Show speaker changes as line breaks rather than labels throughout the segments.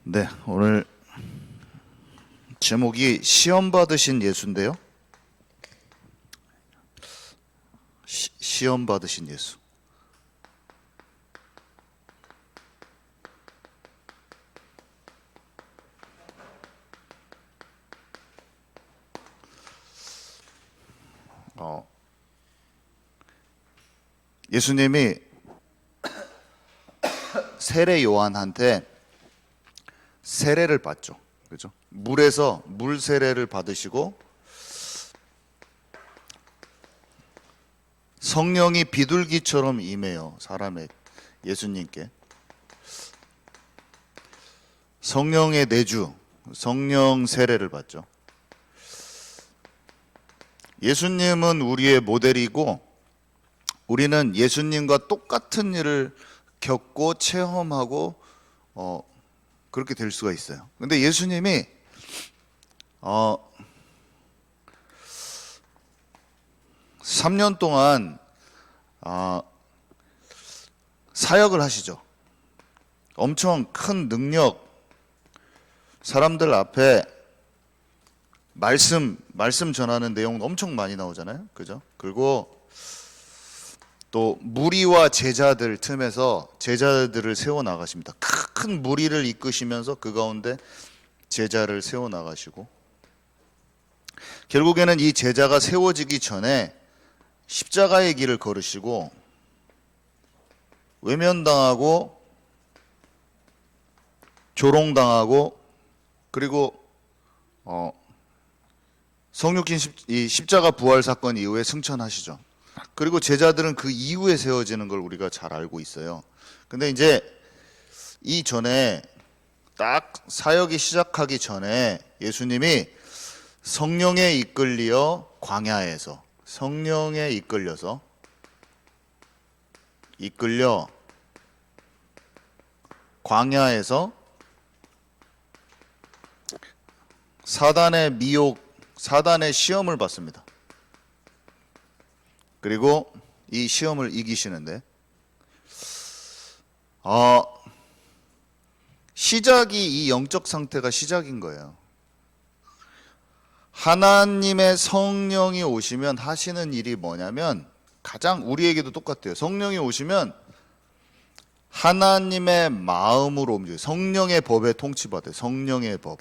네, 오늘 제목이 시험 받으신 예수인데요. 시험 받으신 예수. 예수님이 세례 요한한테 세례를 받죠. 그죠? 물에서 물 세례를 받으시고 성령이 비둘기처럼 임해요. 사람의 예수님께. 성령의 내주, 성령 세례를 받죠. 예수님은 우리의 모델이고 우리는 예수님과 똑같은 일을 겪고 체험하고 그렇게 될 수가 있어요. 근데 예수님이 3년 동안 사역을 하시죠. 엄청 큰 능력, 사람들 앞에 말씀 전하는 내용 엄청 많이 나오잖아요. 그죠? 그리고 또 무리와 제자들 틈에서 제자들을 세워 나가십니다. 큰 무리를 이끄시면서 그 가운데 제자를 세워 나가시고 결국에는 이 제자가 세워지기 전에 십자가의 길을 걸으시고 외면당하고 조롱당하고 그리고 성육신 이 십자가 부활 사건 이후에 승천하시죠. 그리고 제자들은 그 이후에 세워지는 걸 우리가 잘 알고 있어요. 근데 이제 이전에 딱 사역이 시작하기 전에 예수님이 성령에 이끌려 광야에서 성령에 이끌려 광야에서 사단의 미혹, 사단의 시험을 받습니다. 그리고 이 시험을 이기시는데 시작이 이 영적 상태가 시작인 거예요. 하나님의 성령이 오시면 하시는 일이 뭐냐면 가장 우리에게도 똑같아요. 성령이 오시면 하나님의 마음으로 움직여요. 성령의 법에 통치받아요. 성령의 법.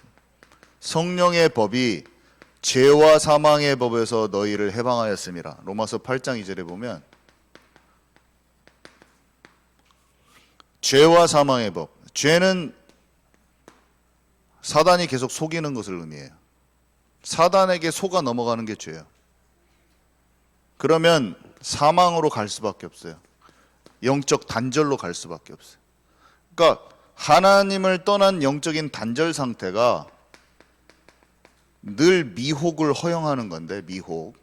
성령의 법이 죄와 사망의 법에서 너희를 해방하였음이라. 로마서 8장 2절에 보면 죄와 사망의 법. 죄는 사단이 계속 속이는 것을 의미해요. 사단에게 속아 넘어가는 게 죄예요. 그러면 사망으로 갈 수밖에 없어요. 영적 단절로 갈 수밖에 없어요. 그러니까 하나님을 떠난 영적인 단절 상태가 늘 미혹을 허용하는 건데, 미혹.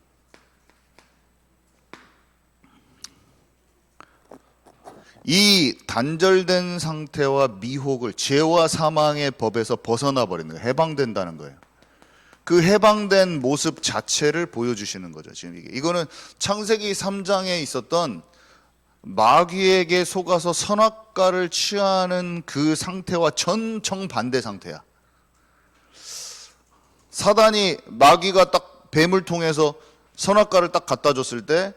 이 단절된 상태와 미혹을 죄와 사망의 법에서 벗어나 버리는 거예요. 해방된다는 거예요. 그 해방된 모습 자체를 보여주시는 거죠. 지금 이거는 창세기 3장에 있었던 마귀에게 속아서 선악과를 취하는 그 상태와 정반대 상태야. 사단이 마귀가 딱 뱀을 통해서 선악과를 딱 갖다 줬을 때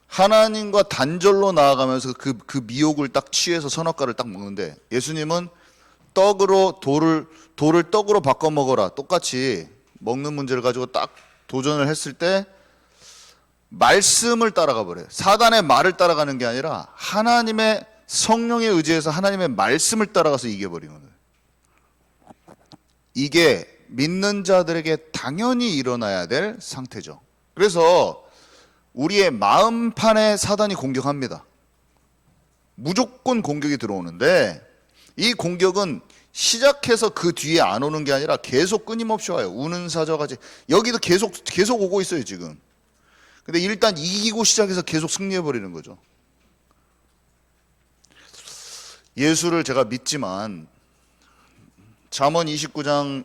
하나님과 단절로 나아가면서 그 미혹을 딱 취해서 선악과를 딱 먹는데 예수님은 돌을 떡으로 바꿔 먹어라. 똑같이 먹는 문제를 가지고 딱 도전을 했을 때 말씀을 따라가 버려요. 사단의 말을 따라가는 게 아니라 하나님의 성령에 의지해서 하나님의 말씀을 따라가서 이겨버리는 거예요. 이게 믿는 자들에게 당연히 일어나야 될 상태죠. 그래서 우리의 마음판에 사단이 공격합니다. 무조건 공격이 들어오는데 이 공격은 시작해서 그 뒤에 안 오는 게 아니라 계속 끊임없이 와요. 우는 사자같이. 여기도 계속 오고 있어요, 지금. 근데 일단 이기고 시작해서 계속 승리해버리는 거죠. 예수를 제가 믿지만 잠언 29장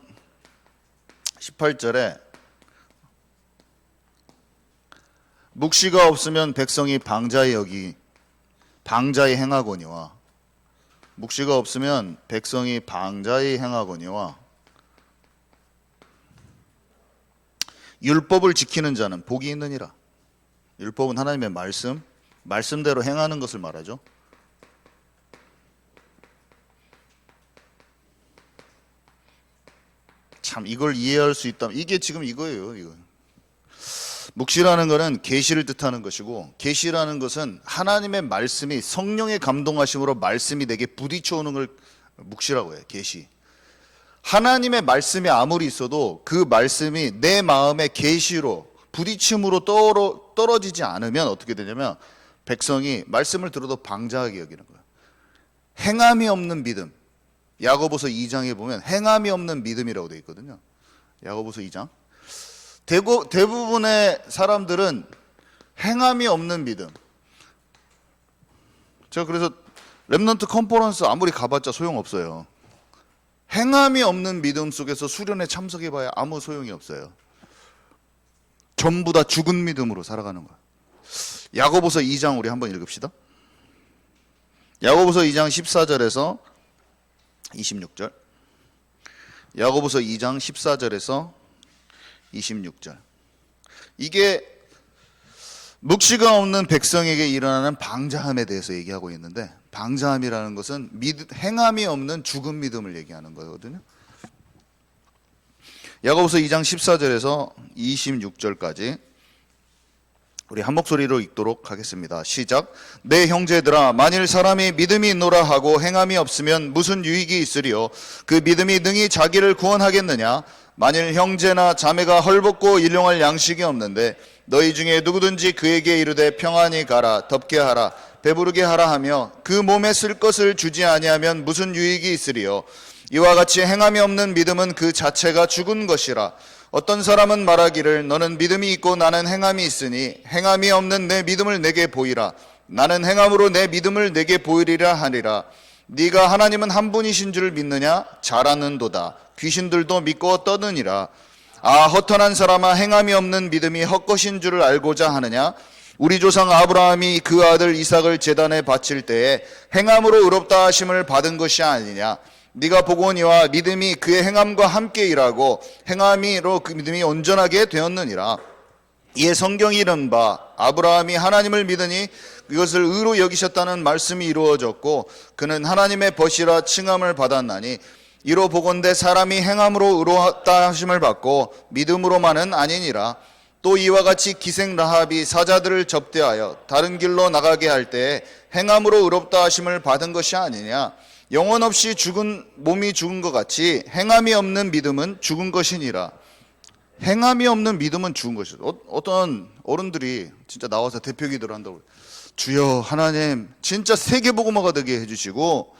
18절에 묵시가 없으면 백성이 방자히 행하거니와 묵시가 없으면 백성이 방자히 행하거니와 율법을 지키는 자는 복이 있느니라. 율법은 하나님의 말씀대로 행하는 것을 말하죠. 참 이걸 이해할 수 있다면 이게 지금 이거예요. 이거. 묵시라는 것은 계시를 뜻하는 것이고, 계시라는 것은 하나님의 말씀이 성령의 감동하심으로 말씀이 내게 부딪혀 오는 걸 묵시라고 해요. 계시. 하나님의 말씀이 아무리 있어도 그 말씀이 내 마음의 계시로 부딪힘으로 떨어지지 않으면 어떻게 되냐면 백성이 말씀을 들어도 방자하게 여기는 거예요. 행함이 없는 믿음. 야고보서 2장에 보면 행함이 없는 믿음이라고 되어 있거든요. 야고보서 2장. 대부분의 사람들은 행함이 없는 믿음. 제가 그래서 렘넌트 컨퍼런스 아무리 가봤자 소용없어요. 행함이 없는 믿음 속에서 수련에 참석해봐야 아무 소용이 없어요. 전부 다 죽은 믿음으로 살아가는 거예요. 야고보서 2장 우리 한번 읽읍시다. 야고보서 2장 14절에서 26절. 야고보서 2장 14절에서 26절. 이게 묵시가 없는 백성에게 일어나는 방자함에 대해서 얘기하고 있는데, 방자함이라는 것은 행함이 없는 죽은 믿음을 얘기하는 거거든요. 야고보서 2장 14절에서 26절까지 우리 한 목소리로 읽도록 하겠습니다. 시작. 내 형제들아, 만일 사람이 믿음이 있노라 하고 행함이 없으면 무슨 유익이 있으리요? 그 믿음이 능히 자기를 구원하겠느냐? 만일 형제나 자매가 헐벗고 일용할 양식이 없는데 너희 중에 누구든지 그에게 이르되 평안히 가라, 덥게 하라, 배부르게 하라 하며 그 몸에 쓸 것을 주지 아니하면 무슨 유익이 있으리요? 이와 같이 행함이 없는 믿음은 그 자체가 죽은 것이라. 어떤 사람은 말하기를 너는 믿음이 있고 나는 행함이 있으니 행함이 없는 내 믿음을 내게 보이라. 나는 행함으로 내 믿음을 내게 보이리라 하리라. 네가 하나님은 한 분이신 줄 믿느냐? 잘하는도다. 귀신들도 믿고 떠드니라. 아, 허탄한 사람아, 행함이 없는 믿음이 헛것인 줄을 알고자 하느냐? 우리 조상 아브라함이 그 아들 이삭을 제단에 바칠 때에 행함으로 의롭다 하심을 받은 것이 아니냐? 네가 보거니와 믿음이 그의 행함과 함께 일하고 행함이로 그 믿음이 온전하게 되었느니라. 이에 성경이 이른 바 아브라함이 하나님을 믿으니 그것을 의로 여기셨다는 말씀이 이루어졌고 그는 하나님의 벗이라 칭함을 받았나니 이로 보건대 사람이 행함으로 의롭다 하심을 받고 믿음으로만은 아니니라. 또 이와 같이 기생 라합이 사자들을 접대하여 다른 길로 나가게 할 때에 행함으로 의롭다 하심을 받은 것이 아니냐. 영혼 없이 죽은 몸이 죽은 것 같이 행함이 없는 믿음은 죽은 것이니라. 행함이 없는 믿음은 죽은 것이다. 어떤 어른들이 진짜 나와서 대표 기도를 한다고, 주여 하나님 진짜 세계복음화가 되게 해주시고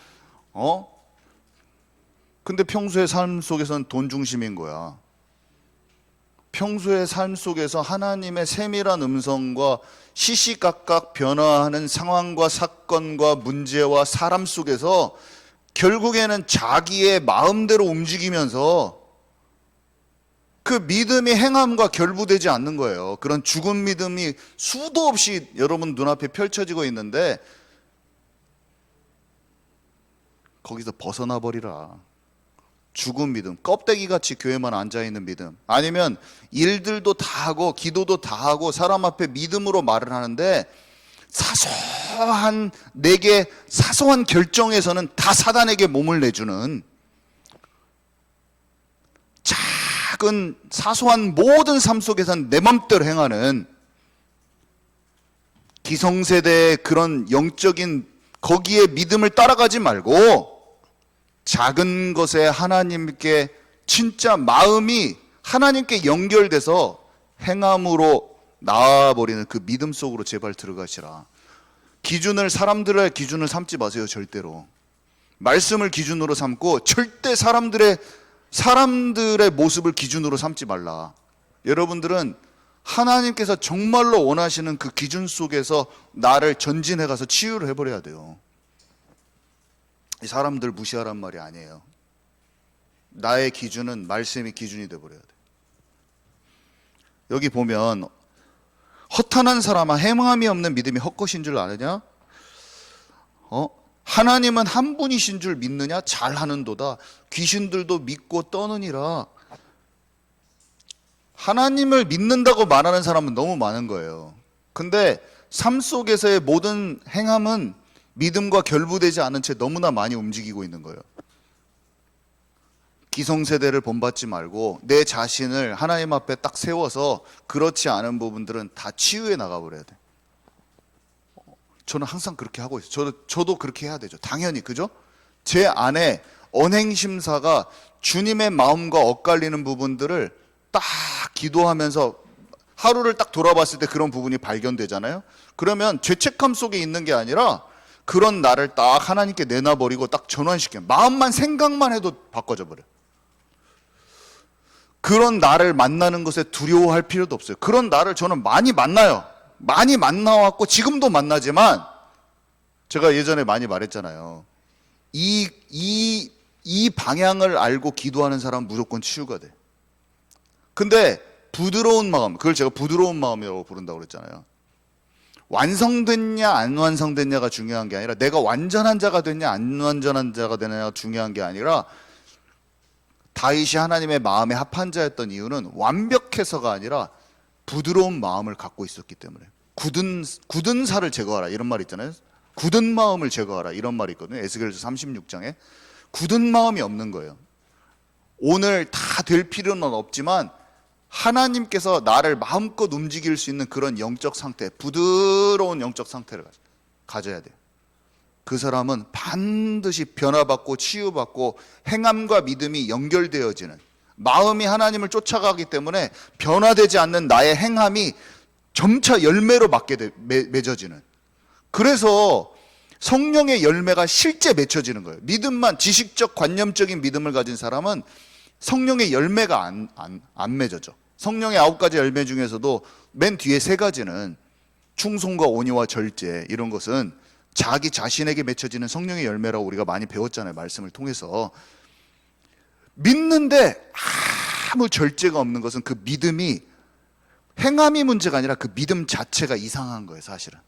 근데 평소의 삶 속에서는 돈 중심인 거야. 평소의 삶 속에서 하나님의 세밀한 음성과 시시각각 변화하는 상황과 사건과 문제와 사람 속에서 결국에는 자기의 마음대로 움직이면서 그 믿음이 행함과 결부되지 않는 거예요. 그런 죽은 믿음이 수도 없이 여러분 눈앞에 펼쳐지고 있는데 거기서 벗어나 버리라. 죽은 믿음, 껍데기같이 교회만 앉아있는 믿음, 아니면 일들도 다 하고 기도도 다 하고 사람 앞에 믿음으로 말을 하는데 내게 사소한 결정에서는 다 사단에게 몸을 내주는, 작은 사소한 모든 삶 속에서는 내 맘대로 행하는 기성세대의 그런 영적인 거기에 믿음을 따라가지 말고 작은 것에 하나님께 진짜 마음이 하나님께 연결돼서 행함으로 나아버리는 그 믿음 속으로 제발 들어가시라. 사람들의 기준을 삼지 마세요. 절대로 말씀을 기준으로 삼고 절대 사람들의 모습을 기준으로 삼지 말라. 여러분들은 하나님께서 정말로 원하시는 그 기준 속에서 나를 전진해 가서 치유를 해버려야 돼요. 이 사람들 무시하란 말이 아니에요. 나의 기준은 말씀이 기준이 되어버려야 돼. 여기 보면 허탄한 사람아, 행함이 없는 믿음이 헛것인 줄 아느냐? 하나님은 한 분이신 줄 믿느냐? 잘하는도다. 귀신들도 믿고 떠느니라. 하나님을 믿는다고 말하는 사람은 너무 많은 거예요. 근데 삶 속에서의 모든 행함은 믿음과 결부되지 않은 채 너무나 많이 움직이고 있는 거예요. 기성세대를 본받지 말고 내 자신을 하나님 앞에 딱 세워서 그렇지 않은 부분들은 다 치유해 나가버려야 돼. 저는 항상 그렇게 하고 있어요. 저도 그렇게 해야 되죠. 당연히, 그죠? 제 안에 언행심사가 주님의 마음과 엇갈리는 부분들을 딱 기도하면서 하루를 딱 돌아봤을 때 그런 부분이 발견되잖아요. 그러면 죄책감 속에 있는 게 아니라 그런 나를 딱 하나님께 내놔버리고 딱 전환시켜요. 마음만 생각만 해도 바꿔져 버려요. 그런 나를 만나는 것에 두려워할 필요도 없어요. 그런 나를 저는 많이 만나요. 많이 만나왔고 지금도 만나지만 제가 예전에 많이 말했잖아요. 이 방향을 알고 기도하는 사람은 무조건 치유가 돼. 근데 부드러운 마음, 그걸 제가 부드러운 마음이라고 부른다고 그랬잖아요. 완성됐냐 안 완성됐냐가 중요한 게 아니라 내가 완전한 자가 됐냐 안 완전한 자가 되느냐가 중요한 게 아니라 다윗이 하나님의 마음에 합한 자였던 이유는 완벽해서가 아니라 부드러운 마음을 갖고 있었기 때문에. 굳은 살을 제거하라 이런 말 있잖아요. 굳은 마음을 제거하라 이런 말이 있거든요. 에스겔서 36장에. 굳은 마음이 없는 거예요. 오늘 다 될 필요는 없지만 하나님께서 나를 마음껏 움직일 수 있는 그런 영적 상태, 부드러운 영적 상태를 가져야 돼요. 그 사람은 반드시 변화받고 치유받고 행함과 믿음이 연결되어지는, 마음이 하나님을 쫓아가기 때문에 변화되지 않는 나의 행함이 점차 열매로 맺어지는, 그래서 성령의 열매가 실제 맺혀지는 거예요. 믿음만, 지식적 관념적인 믿음을 가진 사람은 성령의 열매가 안 맺어져. 성령의 9가지 열매 중에서도 맨 뒤에 3가지는 충성과 온유와 절제, 이런 것은 자기 자신에게 맺혀지는 성령의 열매라고 우리가 많이 배웠잖아요. 말씀을 통해서. 믿는데 아무 절제가 없는 것은 그 믿음이, 행함이 문제가 아니라 그 믿음 자체가 이상한 거예요. 사실은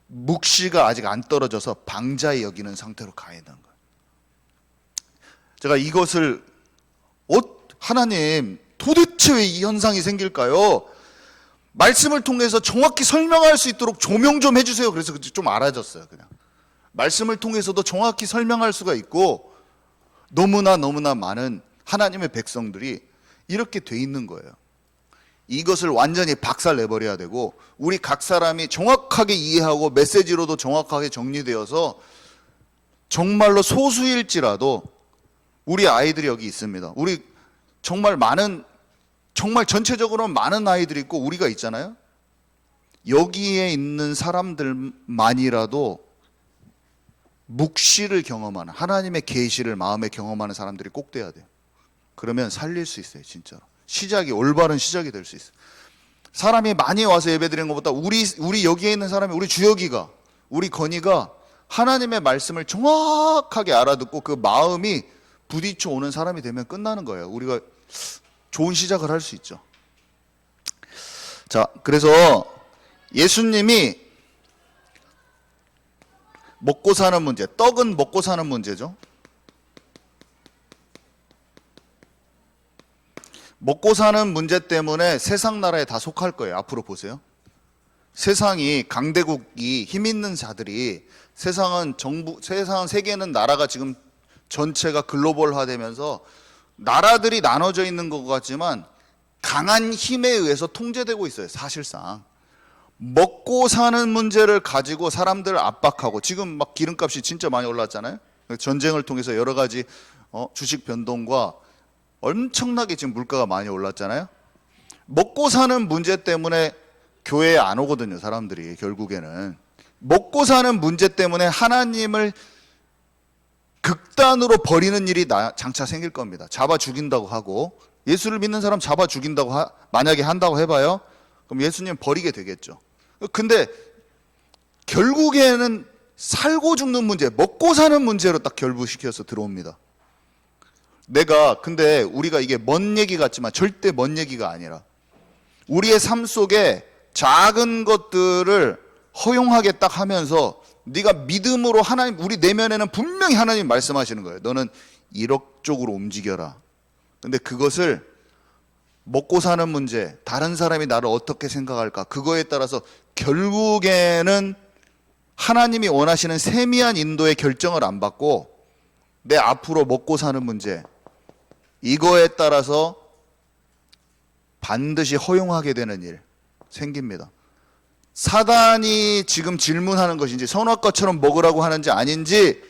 묵시가 아직 안 떨어져서 방자히 여기는 상태로 가야 되는 거예요. 제가 이것을 하나님 도대체 왜 이 현상이 생길까요? 말씀을 통해서 정확히 설명할 수 있도록 조명 좀 해주세요. 그래서 좀 알아졌어요. 그냥 말씀을 통해서도 정확히 설명할 수가 있고, 너무나 많은 하나님의 백성들이 이렇게 돼 있는 거예요. 이것을 완전히 박살내버려야 되고, 우리 각 사람이 정확하게 이해하고 메시지로도 정확하게 정리되어서 정말로 소수일지라도, 우리 아이들이 여기 있습니다. 우리 정말 전체적으로는 많은 아이들이 있고 우리가 있잖아요. 여기에 있는 사람들만이라도 묵시를 경험하는, 하나님의 계시를 마음에 경험하는 사람들이 꼭 돼야 돼요. 그러면 살릴 수 있어요. 진짜로 올바른 시작이 될 수 있어요. 사람이 많이 와서 예배드리는 것보다 우리 여기에 있는 사람이, 우리 주혁이가, 우리 건이가 하나님의 말씀을 정확하게 알아듣고 그 마음이 부딪혀 오는 사람이 되면 끝나는 거예요. 우리가 좋은 시작을 할 수 있죠. 자, 그래서 예수님이 먹고 사는 문제, 떡은 먹고 사는 문제죠. 먹고 사는 문제 때문에 세상 나라에 다 속할 거예요. 앞으로 보세요. 세상이, 강대국이, 힘 있는 자들이, 세상은 세계는 나라가 지금 전체가 글로벌화 되면서 나라들이 나눠져 있는 것 같지만 강한 힘에 의해서 통제되고 있어요. 사실상 먹고 사는 문제를 가지고 사람들을 압박하고, 지금 막 기름값이 진짜 많이 올랐잖아요. 전쟁을 통해서 여러 가지 주식 변동과 엄청나게 지금 물가가 많이 올랐잖아요. 먹고 사는 문제 때문에 교회에 안 오거든요. 사람들이 결국에는 먹고 사는 문제 때문에 하나님을 극단으로 버리는 일이 장차 생길 겁니다. 잡아 죽인다고 하고, 예수를 믿는 사람 잡아 죽인다고 만약에 한다고 해봐요. 그럼 예수님 버리게 되겠죠. 근데 결국에는 살고 죽는 문제, 먹고 사는 문제로 딱 결부시켜서 들어옵니다. 근데 우리가 이게 먼 얘기 같지만 절대 먼 얘기가 아니라, 우리의 삶 속에 작은 것들을 허용하게 딱 하면서 네가 믿음으로 하나님, 우리 내면에는 분명히 하나님 말씀하시는 거예요. 너는 이쪽으로 움직여라. 근데 그것을 먹고 사는 문제, 다른 사람이 나를 어떻게 생각할까, 그거에 따라서 결국에는 하나님이 원하시는 세미한 인도의 결정을 안 받고 내 앞으로 먹고 사는 문제, 이거에 따라서 반드시 허용하게 되는 일 생깁니다. 사단이 지금 질문하는 것인지 선악과처럼 먹으라고 하는지 아닌지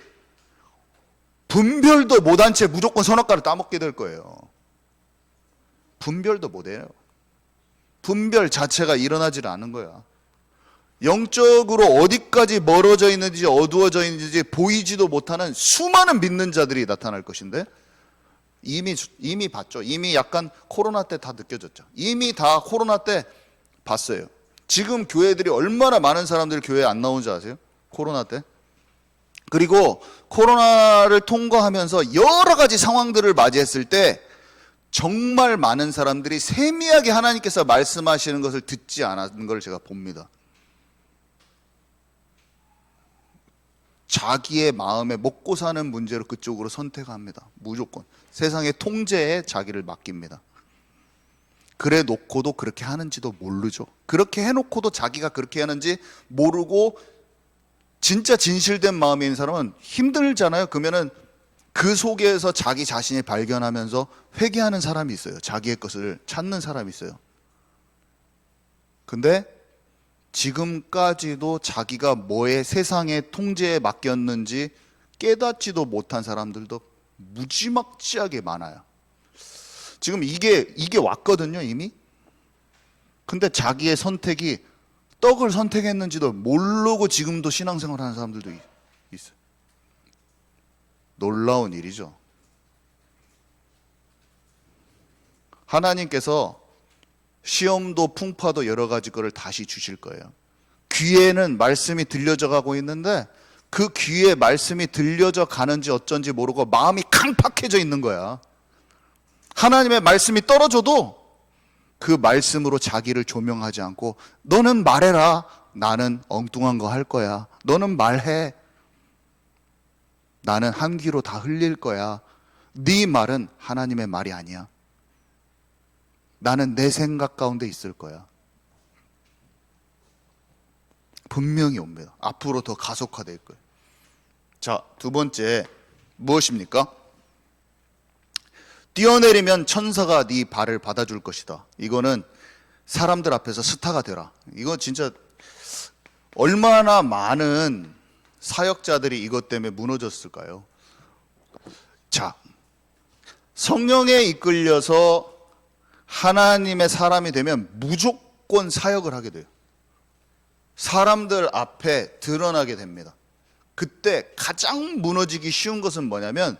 분별도 못한 채 무조건 선악과를 따먹게 될 거예요. 분별도 못해요. 분별 자체가 일어나질 않은 거야. 영적으로 어디까지 멀어져 있는지 어두워져 있는지 보이지도 못하는 수많은 믿는 자들이 나타날 것인데 이미 봤죠. 이미 약간 코로나 때 다 느껴졌죠. 이미 다 코로나 때 봤어요. 지금 교회들이 얼마나 많은 사람들이 교회에 안 나온 줄 아세요? 코로나 때. 그리고 코로나를 통과하면서 여러 가지 상황들을 맞이했을 때 정말 많은 사람들이 세미하게 하나님께서 말씀하시는 것을 듣지 않았는 걸 제가 봅니다. 자기의 마음에 먹고 사는 문제로 그쪽으로 선택합니다. 무조건. 세상의 통제에 자기를 맡깁니다. 그래 놓고도 그렇게 하는지도 모르죠. 그렇게 해놓고도 자기가 그렇게 하는지 모르고 진짜 진실된 마음이 있는 사람은 힘들잖아요. 그러면은 그 속에서 자기 자신이 발견하면서 회개하는 사람이 있어요. 자기의 것을 찾는 사람이 있어요. 근데 지금까지도 자기가 뭐에 세상의 통제에 맡겼는지 깨닫지도 못한 사람들도 무지막지하게 많아요. 지금 이게 왔거든요, 이미. 근데 자기의 선택이 떡을 선택했는지도 모르고 지금도 신앙생활 하는 사람들도 있어요. 놀라운 일이죠. 하나님께서 시험도 풍파도 여러 가지 거를 다시 주실 거예요. 귀에는 말씀이 들려져 가고 있는데 그 귀에 말씀이 들려져 가는지 어쩐지 모르고 마음이 강팍해져 있는 거야. 하나님의 말씀이 떨어져도 그 말씀으로 자기를 조명하지 않고 너는 말해라. 나는 엉뚱한 거 할 거야. 너는 말해. 나는 한 귀로 다 흘릴 거야. 네 말은 하나님의 말이 아니야. 나는 내 생각 가운데 있을 거야. 분명히 옵니다. 앞으로 더 가속화될 거예요. 자, 두 번째 무엇입니까? 뛰어내리면 천사가 네 발을 받아줄 것이다. 이거는 사람들 앞에서 스타가 되라. 이거 진짜 얼마나 많은 사역자들이 이것 때문에 무너졌을까요? 자, 성령에 이끌려서 하나님의 사람이 되면 무조건 사역을 하게 돼요. 사람들 앞에 드러나게 됩니다. 그때 가장 무너지기 쉬운 것은 뭐냐면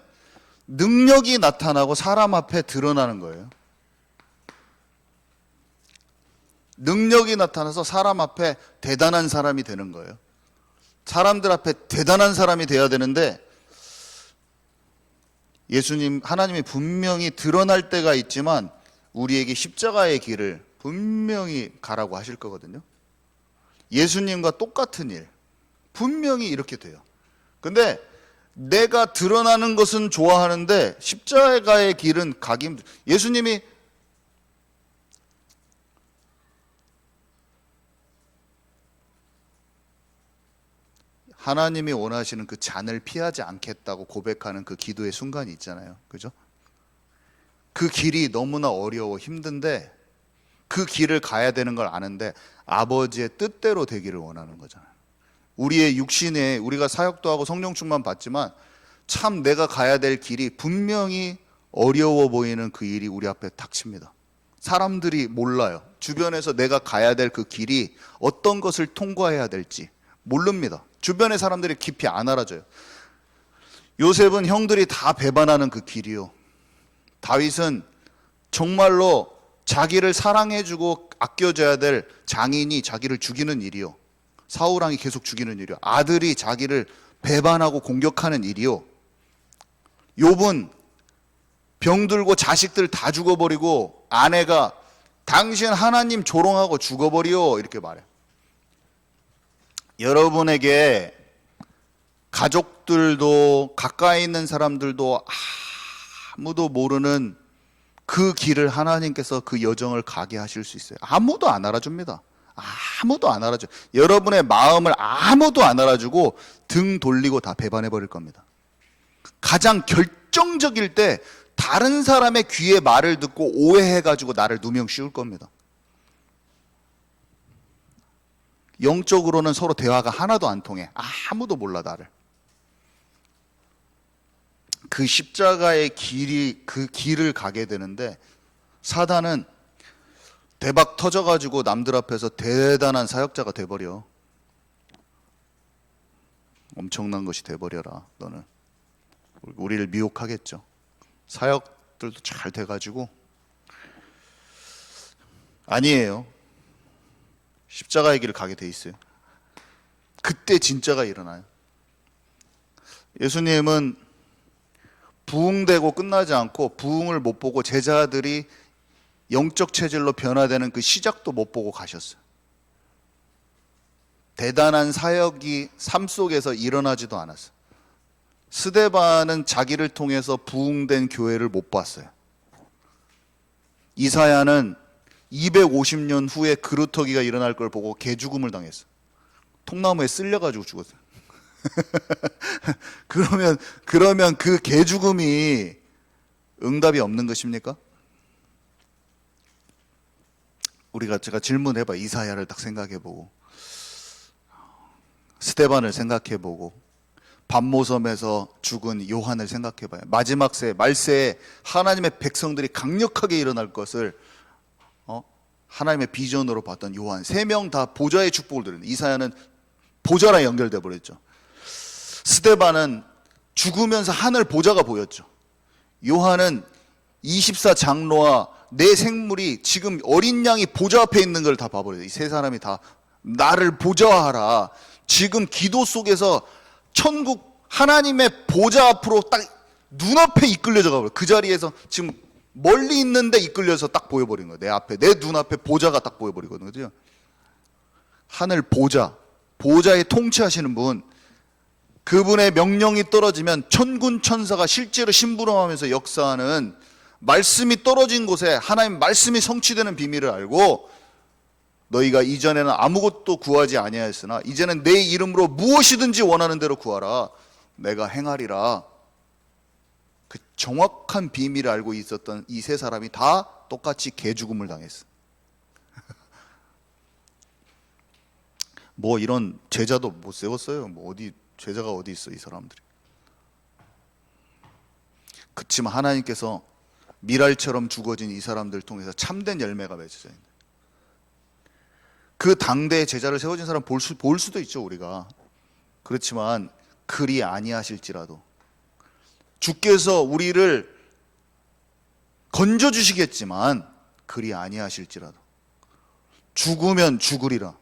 능력이 나타나고 사람 앞에 드러나는 거예요. 능력이 나타나서 사람 앞에 대단한 사람이 되는 거예요. 사람들 앞에 대단한 사람이 돼야 되는데 예수님, 하나님이 분명히 드러날 때가 있지만 우리에게 십자가의 길을 분명히 가라고 하실 거거든요. 예수님과 똑같은 일 분명히 이렇게 돼요. 근데 내가 드러나는 것은 좋아하는데 십자가의 길은 가기 힘들어요. 예수님이 하나님이 원하시는 그 잔을 피하지 않겠다고 고백하는 그 기도의 순간이 있잖아요. 그죠? 그 길이 너무나 어려워 힘든데 그 길을 가야 되는 걸 아는데 아버지의 뜻대로 되기를 원하는 거잖아요. 우리의 육신에 우리가 사역도 하고 성령 충만 받지만 참 내가 가야 될 길이 분명히 어려워 보이는 그 일이 우리 앞에 닥칩니다. 사람들이 몰라요. 주변에서 내가 가야 될 그 길이 어떤 것을 통과해야 될지 모릅니다. 주변의 사람들이 깊이 안 알아줘요. 요셉은 형들이 다 배반하는 그 길이요. 다윗은 정말로 자기를 사랑해주고 아껴줘야 될 장인이 자기를 죽이는 일이요. 사울왕이 계속 죽이는 일이요. 아들이 자기를 배반하고 공격하는 일이요. 욥은 병들고 자식들 다 죽어버리고 아내가 당신 하나님 조롱하고 죽어버리요 이렇게 말해요. 여러분에게 가족들도 가까이 있는 사람들도 아무도 모르는 그 길을 하나님께서 그 여정을 가게 하실 수 있어요. 아무도 안 알아줍니다. 아무도 안 알아줘. 여러분의 마음을 아무도 안 알아주고 등 돌리고 다 배반해 버릴 겁니다. 가장 결정적일 때 다른 사람의 귀에 말을 듣고 오해해가지고 나를 누명 씌울 겁니다. 영적으로는 서로 대화가 하나도 안 통해. 아무도 몰라 나를. 그 십자가의 길이 그 길을 가게 되는데 사단은 대박 터져가지고 남들 앞에서 대단한 사역자가 돼버려. 엄청난 것이 돼버려라 너는. 우리를 미혹하겠죠. 사역들도 잘 돼가지고. 아니에요. 십자가의 길을 가게 돼 있어요. 그때 진짜가 일어나요. 예수님은 부흥되고 끝나지 않고 부흥을 못 보고 제자들이 영적 체질로 변화되는 그 시작도 못 보고 가셨어요. 대단한 사역이 삶 속에서 일어나지도 않았어요. 스데반은 자기를 통해서 부흥된 교회를 못 봤어요. 이사야는 250년 후에 그루터기가 일어날 걸 보고 개죽음을 당했어요. 통나무에 쓸려가지고 죽었어요. 그러면 그 개죽음이 응답이 없는 것입니까? 제가 질문해봐. 이사야를 딱 생각해보고 스데반을 생각해보고 반모섬에서 죽은 요한을 생각해봐요. 마지막 말세에 하나님의 백성들이 강력하게 일어날 것을 하나님의 비전으로 봤던 요한 3명 다 보좌의 축복을 드렸는데 이사야는 보좌랑 연결돼 버렸죠. 스데반은 죽으면서 하늘 보좌가 보였죠. 요한은 24장로와 내 생물이 지금 어린 양이 보좌 앞에 있는 걸 다 봐버려요. 이 세 사람이 다 나를 보좌하라. 지금 기도 속에서 천국 하나님의 보좌 앞으로 딱 눈앞에 이끌려져 가버려요. 그 자리에서 지금 멀리 있는데 이끌려서 딱 보여버린 거예요. 내 앞에, 내 눈앞에 보좌가 딱 보여버리거든요. 그죠? 하늘 보좌에 통치하시는 분, 그분의 명령이 떨어지면 천군 천사가 실제로 심부름하면서 역사하는 말씀이 떨어진 곳에 하나님 말씀이 성취되는 비밀을 알고 너희가 이전에는 아무것도 구하지 아니하였으나 이제는 내 이름으로 무엇이든지 원하는 대로 구하라. 내가 행하리라. 그 정확한 비밀을 알고 있었던 이 세 사람이 다 똑같이 개죽음을 당했어. 뭐 이런 제자도 못 세웠어요. 뭐 어디 제자가 어디 있어 이 사람들이. 그치만 하나님께서 미랄처럼 죽어진 이 사람들 통해서 참된 열매가 맺어져 있는. 그 당대에 제자를 세워진 사람 볼 수도 있죠 우리가. 그렇지만 그리 아니하실지라도 주께서 우리를 건져주시겠지만 그리 아니하실지라도 죽으면 죽으리라.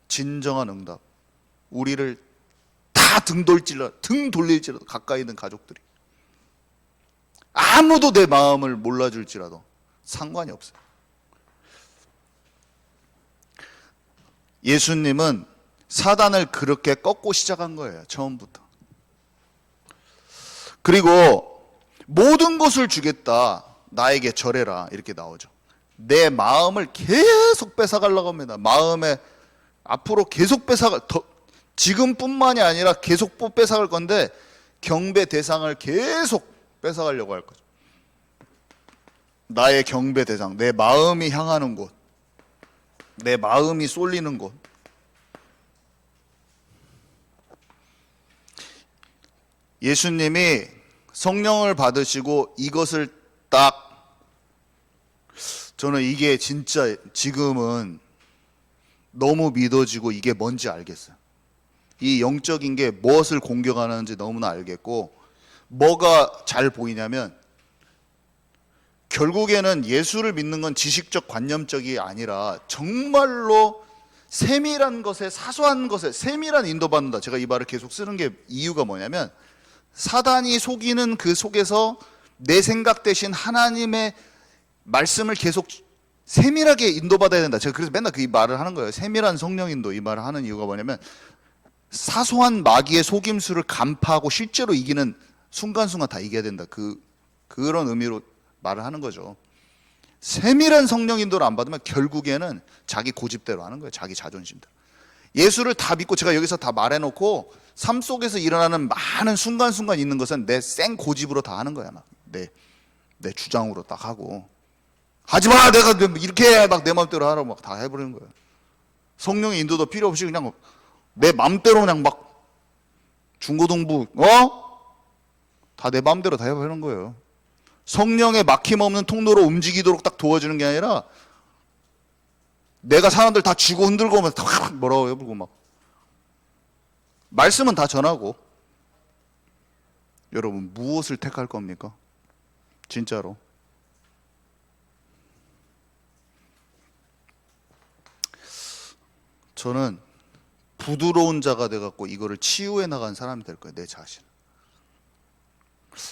진정한 응답. 우리를 다 등 돌릴지라도 가까이 있는 가족들이 아무도 내 마음을 몰라줄지라도 상관이 없어요. 예수님은 사단을 그렇게 꺾고 시작한 거예요. 처음부터. 그리고 모든 것을 주겠다. 나에게 절해라. 이렇게 나오죠. 내 마음을 계속 뺏어가려고 합니다. 마음에 앞으로 계속 지금뿐만이 아니라 계속 뺏어갈 건데 경배 대상을 계속 뺏어가려고 할 거죠. 나의 경배 대상, 내 마음이 향하는 곳, 내 마음이 쏠리는 곳. 예수님이 성령을 받으시고 이것을 딱, 저는 이게 진짜 지금은 너무 믿어지고 이게 뭔지 알겠어요. 이 영적인 게 무엇을 공격하는지 너무나 알겠고, 뭐가 잘 보이냐면 결국에는 예수를 믿는 건 지식적 관념적이 아니라 정말로 세밀한 것에, 사소한 것에 세밀한 인도받는다. 제가 이 말을 계속 쓰는 게 이유가 뭐냐면 사단이 속이는 그 속에서 내 생각 대신 하나님의 말씀을 계속 세밀하게 인도받아야 된다. 제가 그래서 맨날 그 말을 하는 거예요. 세밀한 성령 인도, 이 말을 하는 이유가 뭐냐면 사소한 마귀의 속임수를 간파하고 실제로 이기는 순간순간 다 이겨야 된다. 그런 의미로 말을 하는 거죠. 세밀한 성령 인도를 안 받으면 결국에는 자기 고집대로 하는 거예요. 자기 자존심대로. 예수를 다 믿고 제가 여기서 다 말해놓고 삶 속에서 일어나는 많은 순간순간 있는 것은 내 생 고집으로 다 하는 거야. 막 내 주장으로 딱 하고, 하지마, 내가 이렇게 막 내 마음대로 하라고 막 다 해버리는 거예요. 성령의 인도도 필요 없이 그냥 내 마음대로 그냥 막 중고등부 다 내 마음대로 다 해버리는 거예요. 성령의 막힘없는 통로로 움직이도록 딱 도와주는 게 아니라 내가 사람들 다 쥐고 흔들고 막 뭐라고 해보고 막 말씀은 다 전하고. 여러분, 무엇을 택할 겁니까? 진짜로. 저는 부드러운 자가 돼갖고 이거를 치유해 나간 사람이 될 거예요. 내 자신.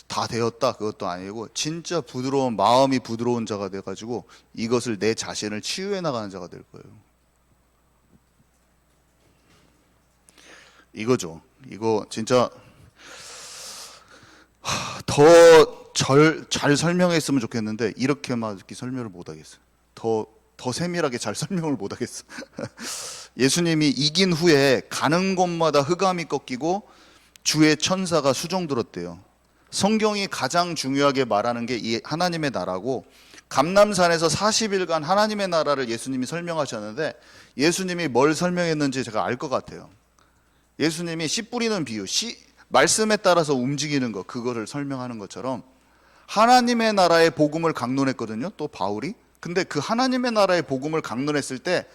다 되었다 그것도 아니고 진짜 부드러운, 마음이 부드러운 자가 돼가지고 이것을, 내 자신을 치유해 나가는 자가 될 거예요. 이거죠. 이거 진짜 더 잘 설명했으면 좋겠는데 이렇게만 이렇게 설명을 못 하겠어요. 더 세밀하게 잘 설명을 못 하겠어. 예수님이 이긴 후에 가는 곳마다 흑암이 꺾이고 주의 천사가 수종 들었대요. 성경이 가장 중요하게 말하는 게 이 하나님의 나라고, 감람산에서 40일간 하나님의 나라를 예수님이 설명하셨는데 예수님이 뭘 설명했는지 제가 알 것 같아요. 예수님이 씨 뿌리는 비유, 말씀에 따라서 움직이는 거, 그거를 설명하는 것처럼 하나님의 나라의 복음을 강론했거든요. 또 바울이. 근데 그 하나님의 나라의 복음을 강론했을 때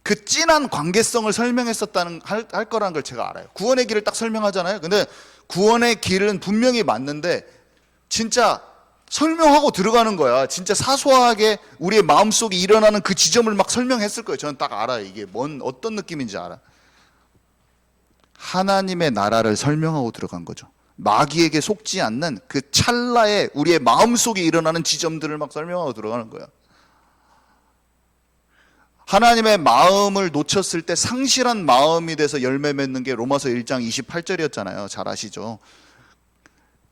그 진한 관계성을 설명했었다는 할 거라는 걸 제가 알아요. 구원의 길을 딱 설명하잖아요. 근데 구원의 길은 분명히 맞는데 진짜 설명하고 들어가는 거야. 진짜 사소하게 우리의 마음속에 일어나는 그 지점을 막 설명했을 거예요. 저는 딱 알아요. 이게 어떤 느낌인지 알아. 하나님의 나라를 설명하고 들어간 거죠. 마귀에게 속지 않는 그 찰나에 우리의 마음속에 일어나는 지점들을 막 설명하고 들어가는 거야. 하나님의 마음을 놓쳤을 때 상실한 마음이 돼서 열매 맺는 게 로마서 1장 28절이었잖아요. 잘 아시죠?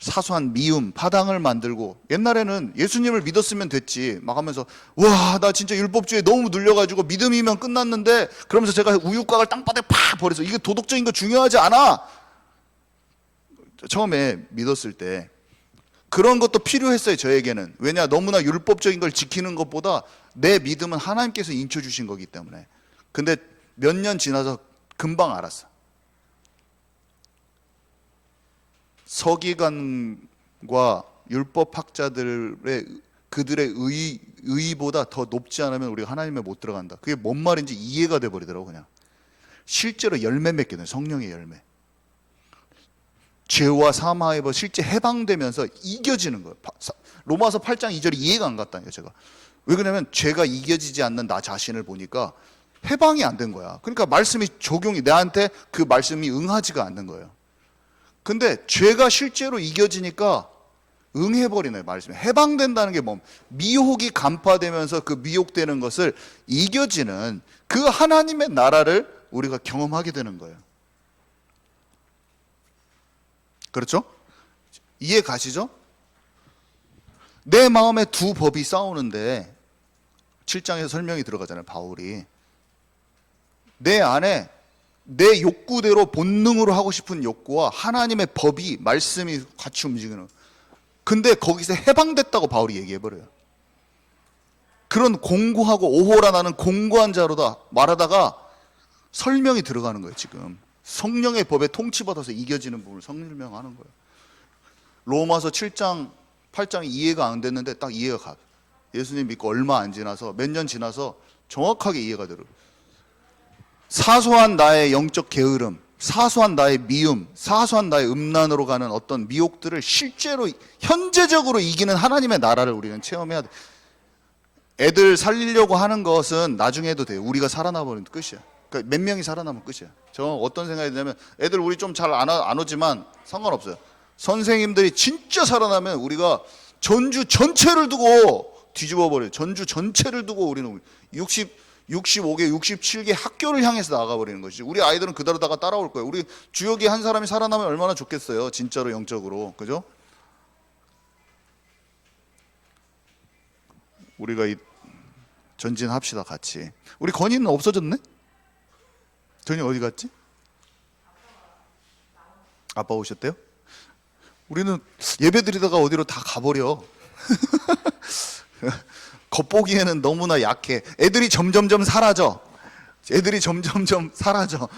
사소한 미움, 파당을 만들고, 옛날에는 예수님을 믿었으면 됐지 막 하면서 와, 나 진짜 율법주의에 너무 눌려가지고 믿음이면 끝났는데, 그러면서 제가 우유곽을 땅바닥에 팍 버려서 이게 도덕적인 거 중요하지 않아. 처음에 믿었을 때 그런 것도 필요했어요. 저에게는. 왜냐, 너무나 율법적인 걸 지키는 것보다 내 믿음은 하나님께서 인쳐 주신 거기 때문에. 근데 몇 년 지나서 금방 알았어. 서기관과 율법학자들의 그들의 의의보다 더 높지 않으면 우리가 하나님에 못 들어간다. 그게 뭔 말인지 이해가 돼 버리더라고. 그냥 실제로 열매 맺게 돼. 성령의 열매. 죄와 사망에서 실제 해방되면서 이겨지는 거예요. 로마서 8장 2절이 이해가 안 갔다니까 제가. 왜 그러냐면 죄가 이겨지지 않는 나 자신을 보니까 해방이 안 된 거야. 그러니까 말씀이 적용이, 내한테 그 말씀이 응하지가 않는 거예요. 근데 죄가 실제로 이겨지니까 응해버리네. 말씀이 해방된다는 게 미혹이 간파되면서 그 미혹되는 것을 이겨지는 그 하나님의 나라를 우리가 경험하게 되는 거예요. 그렇죠? 이해 가시죠? 내 마음에 두 법이 싸우는데 7장에서 설명이 들어가잖아요. 바울이 내 안에 내 욕구대로 본능으로 하고 싶은 욕구와 하나님의 법이, 말씀이 같이 움직이는, 근데 거기서 해방됐다고 바울이 얘기해버려요. 그런 공고하고 오호라 나는 공고한 자로다 말하다가 설명이 들어가는 거예요. 지금 성령의 법에 통치받아서 이겨지는 부분을 설명하는 거예요. 로마서 7장 8장이 이해가 안 됐는데 딱 이해가 가. 예수님 믿고 얼마 안 지나서, 몇 년 지나서 정확하게 이해가 되더라고요. 사소한 나의 영적 게으름, 사소한 나의 미움, 사소한 나의 음란으로 가는 어떤 미혹들을 실제로 현재적으로 이기는 하나님의 나라를 우리는 체험해야 돼. 애들 살리려고 하는 것은 나중에 해도 돼요. 우리가 살아남으면 끝이야. 그러니까 몇 명이 살아남으면 끝이야. 저 어떤 생각이 드냐면, 애들 우리 좀 잘 안 오지만 상관없어요. 선생님들이 진짜 살아나면 우리가 전주 전체를 두고 뒤집어 버려요. 전주 전체를 두고 우리는 65개, 67개 학교를 향해서 나가버리는 것이지. 우리 아이들은 그대로다가 따라올 거예요. 우리 주역이 한 사람이 살아나면 얼마나 좋겠어요. 진짜로 영적으로. 그죠? 우리가 이 전진합시다 같이. 우리 건이는 없어졌네? 건이 어디 갔지? 아빠 오셨대요? 우리는 예배 드리다가 어디로 다 가버려. 겉보기에는 너무나 약해. 애들이 점점점 사라져. 애들이 점점점 사라져.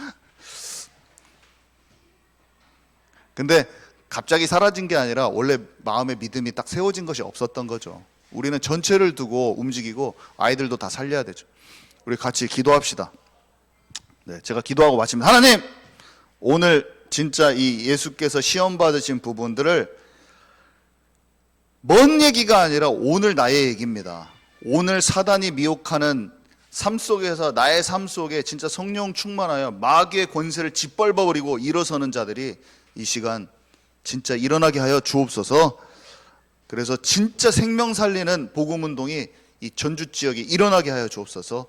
근데 갑자기 사라진 게 아니라 원래 마음의 믿음이 딱 세워진 것이 없었던 거죠. 우리는 전체를 두고 움직이고 아이들도 다 살려야 되죠. 우리 같이 기도합시다. 네, 제가 기도하고 마치면 하나님, 오늘 진짜 이 예수께서 시험 받으신 부분들을 먼 얘기가 아니라 오늘 나의 얘기입니다. 오늘 사단이 미혹하는 삶 속에서 나의 삶 속에 진짜 성령 충만하여 마귀의 권세를 짓밟아버리고 일어서는 자들이 이 시간 진짜 일어나게 하여 주옵소서. 그래서 진짜 생명 살리는 복음 운동이 이 전주 지역에 일어나게 하여 주옵소서.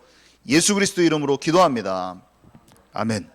예수 그리스도 이름으로 기도합니다. 아멘.